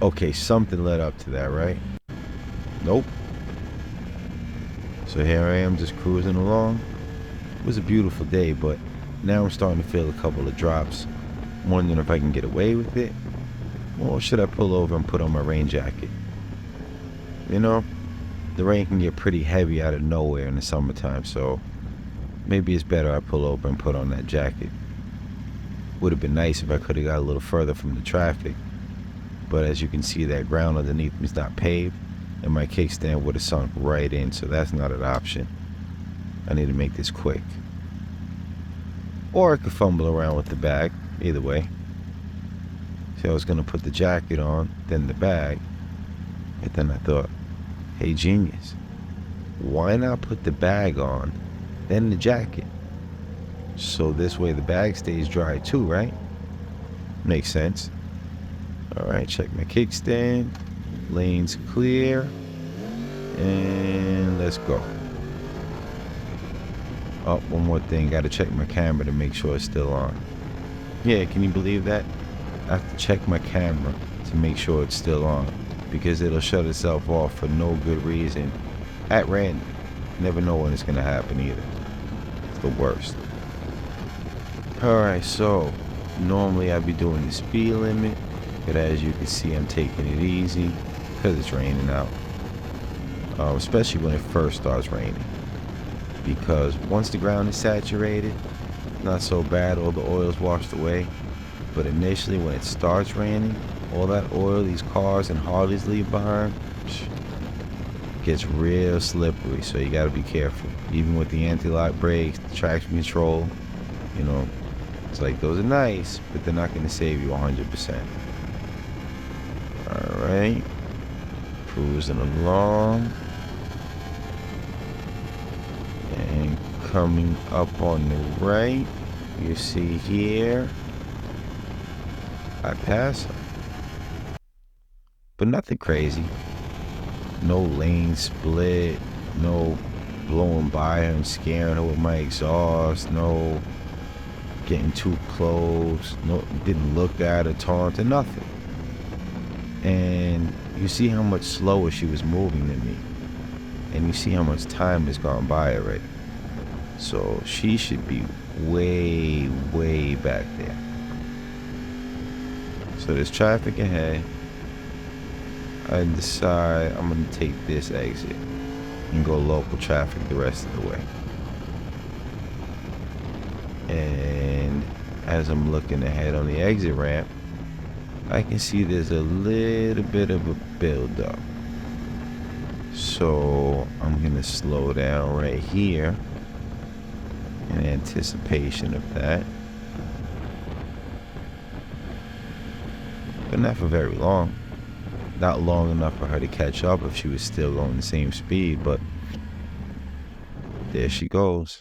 Okay, something led up to that, right? Nope. So here I am just cruising along. It was a beautiful day, but now I'm starting to feel a couple of drops. I'm wondering if I can get away with it, or should I pull over and put on my rain jacket? You know, the rain can get pretty heavy out of nowhere in the summertime, so maybe it's better I pull over and put on that jacket. Would have been nice if I could have got a little further from the traffic, but as you can see, that ground underneath me is not paved, and my kickstand would have sunk right in, so that's not an option. I need to make this quick. Or I could fumble around with the bag, either way. So I was going to put the jacket on, then the bag, and then I thought, hey genius, why not put the bag on, then the jacket? So this way the bag stays dry too, right? Makes sense. Alright, check my kickstand. Lane's clear. And let's go. Oh, one more thing. Gotta check my camera to make sure it's still on. Yeah, can you believe that? I have to check my camera to make sure it's still on, because it'll shut itself off for no good reason at random. Never know when it's gonna happen either. It's the worst. Alright, so normally I'd be doing the speed limit, but as you can see, I'm taking it easy because it's raining out. Especially when it first starts raining, because once the ground is saturated, not so bad, all the oil's washed away. But initially when it starts raining, all that oil these cars and Harleys leave behind gets real slippery, so you gotta be careful. Even with the anti-lock brakes, the traction control, you know, it's like those are nice, but they're not gonna save you 100%. Alright, cruising along. And coming up on the right, you see here, I pass her. But nothing crazy. No lane split, no blowing by her and scaring her with my exhaust, no getting too close, no, didn't look at her, taunting, nothing. And you see how much slower she was moving than me. And you see how much time has gone by already. So she should be way, way back there. So there's traffic ahead. I decide I'm gonna take this exit and go local traffic the rest of the way. And as I'm looking ahead on the exit ramp, I can see there's a little bit of a build-up. So I'm gonna slow down right here in anticipation of that. But not for very long. Not long enough for her to catch up if she was still going the same speed, but there she goes.